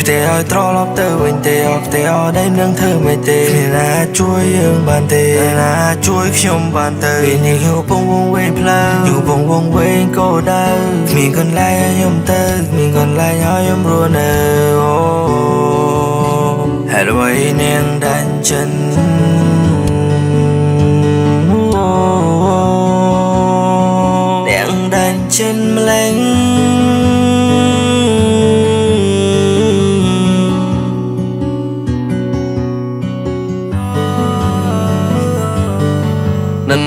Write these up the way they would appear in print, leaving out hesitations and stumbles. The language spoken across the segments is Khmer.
ផ្ទះឲ្យត្រឡប់ទៅវិញទេអត់ផ្ទះអត់ដែលនឹងធ្វើមិនទេមានណាជួយយើងបានទេណាជួយខ្ញុំបានទៅពេលនេះខ្ញុំពងវងវែងផ្លូវខ្ញុំពងវងវែងគោលដៅមានកន្លែងឲ្យខ្ញុំទៅមានកន្លែងឲ្យខ្ញុំរស់នៅហេតុអ្វីនាងដាច់ចិននាងដាច់ចិនម្លេង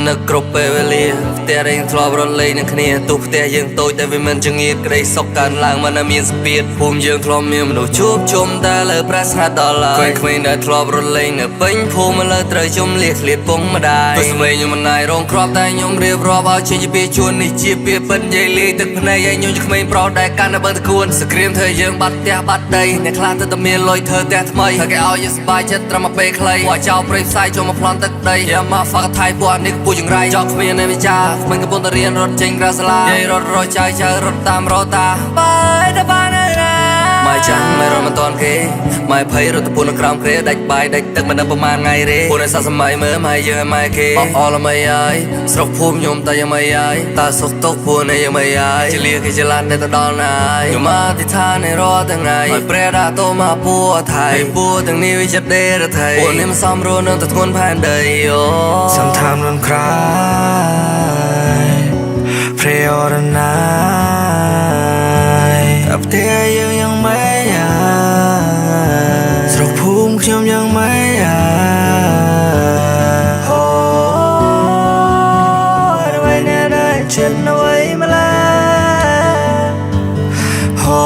นึกគ្រប់ពេលវេលាផ្ទះរៀងធ្លាប់រត់លេងនឹងគ្នាទោះផ្ទះយើងតូចតែវាមិនចង្អៀតក្តីសុខកើនឡើងមិនមានស្ពាតភូមិយើងធ្លាប់មានមនុស្សជួបជុំតែលើប្រាស្នាដល់ឡើយក្មេងៗដែលធ្លាប់រត់លេងនៅពេញភូមិលើត្រូវជុំលាឃ្លាតពងម្ដាយទោះស្មេខ្ញុំមិនណាយរងគ្រាប់តែខ្ញុំរៀបរាប់ឲ្យជាពីជួននេះជាពីពិតនិយាយលេងទឹកភ្នែកឲ្យខ្ញុំជាក្មេងប្រុសដែលកាន់តែបើតគួនសក្រៀមធ្វើយើងបាត់ផ្ទះបាត់ដីអ្នកខ្លះទៅតែមានលុយធ្វើផ្ទះថ្មីតែគេឲ្យយើងសប្បាយចិត្តត្រឹមតែពេលខ្លីពួកចោលព្រៃផ្សាយចូលមកប្លន់ទឹកដីយ៉ាមកហ្វាក់ថៃពួកនេះពូចង្រៃចោលគ្មាននៃវិចាគ្មានកំពុងតែរៀនរត់ចេញក្រៅសាលាយាយរត់រយចៅរត់តាមរតាបាយទៅបានហើយណាម៉ែចាំម៉ែរត់មិនតាន់គេម៉ែភ័យរត់ទៅពួននៅក្រោមគ្រាដាច់បាយដាច់ទឹកមិនដឹងប្រហែលថ្ងៃទេពួនឲ្យសាក់សម័យមើលម៉ែយើងម៉ែគេអស់ល្មីហើយស្រុកភូមិខ្ញុំតែយ៉ាងម៉េចហើយតើសុខទុក្ខពួនឲ្យយ៉ាងម៉េចហើយជលៀគេចលានតែដល់ណាយខ្ញុំអធិដ្ឋាននៅរាល់ថ្ងៃឲ្យព្រះដាក់តមកពួរថៃពួរទាំងនេះវាចិត្តដេរថៃពួននេះមិនសមរស់នឹងទៅធ្ងន់ផែនដីអូ Sometimes don't cry Pray all the night តែផ្ទះយើងយ៉ាងម៉េចស្រុកភូមិខ្ញុំយ៉ាងម៉េចអូអ្វីណាដែលចិត្តអ្វីម្ល៉េះអូ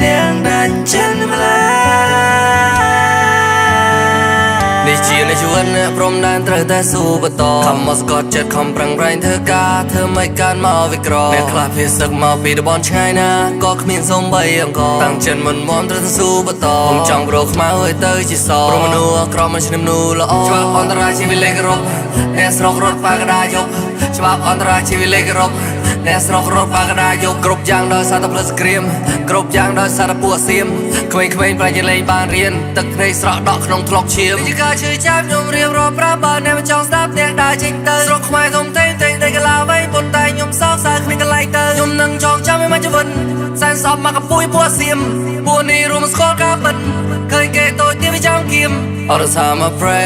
នាងដាច់ចិត្តម្ល៉េះនេះជានៃជីវិតព្រមដែនត្រូវតែស៊ូបន្តខំមកស្កត់ចិត្តខំប្រឹងប្រែងធ្វើការធ្វើមិនកានមកវិក្រអ្នកខ្លះភៀសឹកមកពីតំបន់ឆ្ងាយណាក៏គ្មានសូម្បីអង្គតាំងចិត្តមិនមមត្រូវតែស៊ូបន្តខ្ញុំចង់ប្រោខ្មៅឲ្យទៅជាសព្រមមនុស្សក្រមមិនឈ្នះមនុស្សល្អច្បាប់អន្តរជាតិវិលេខរົບអ្នកស្រុករត់ប៉ាកដាយប់ច្បាប់អន្តរជាតិវិលេខរົບអ្នកស្រុករត់ប៉ាកដាយប់គ្រប់យ៉ាងដោយសារតែផ្លឹកសក្រៀមគ្រប់យ៉ាងដោយសារតែពួកសៀមក្មេងៗប្រយ័ត្នលេងបានរៀនទឹកភ្នែកស្រក់ដក់ក្នុងថ្លុកឈាមជាការជឿចាប់ខ្ញុំរៀបរាប់ប្រាប់បើអ្នកមិនចង់ស្ដាប់អ្នកដើរចេញទៅស្រុកខ្មែរធំធេងតែកលាវៃប៉ុន្តែខ្ញុំសោកសៅគ្មានកន្លែងទៅខ្ញុំនឹងចងចាំឲ្យមកជីវិតសែនសពមកកពួយពួកសៀមពួកនេះរួមស្គាល់ការពិតឃើញគេតូចទៀតវាចាំគៀមអរសាមក pray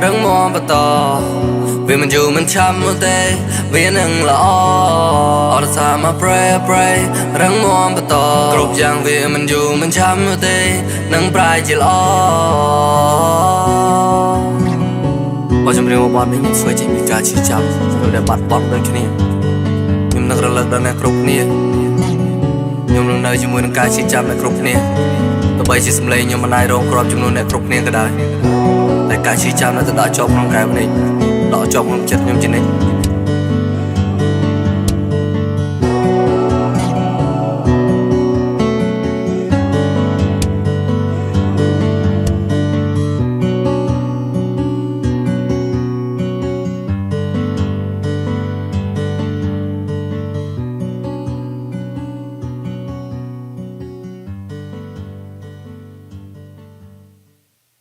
រឹងមាំបន្តវាមិនយូរមិនឆាប់នោះទេវានឹងល្អអរសាមក pray រឹងមាំបន្តគ្រប់យ៉ាងវាមិនយូរមិនឆាប់នោះទេនឹងប្រែជាល្អបើជំរាបរបស់នេះខ្ញុំធ្វើចេញពីការឈឺចាប់ឬដែលបាត់បង់ដូចគ្នាខ្ញុំនឹករលឹកដល់អ្នកគ្រប់គ្នាខ្ញុំនឹងនៅជាមួយនឹងការឈឺចាប់អ្នកគ្រប់គ្នាទោះបីជាសម្លេងខ្ញុំមិនអាចរងគ្រាប់ចំនួនអ្នកគ្រប់គ្នាក៏ដោយតែការឈឺចាប់នៅតែដកជាប់ក្នុងកែវនេះដកជាប់ក្នុងចិត្តខ្ញុំជានិច្ច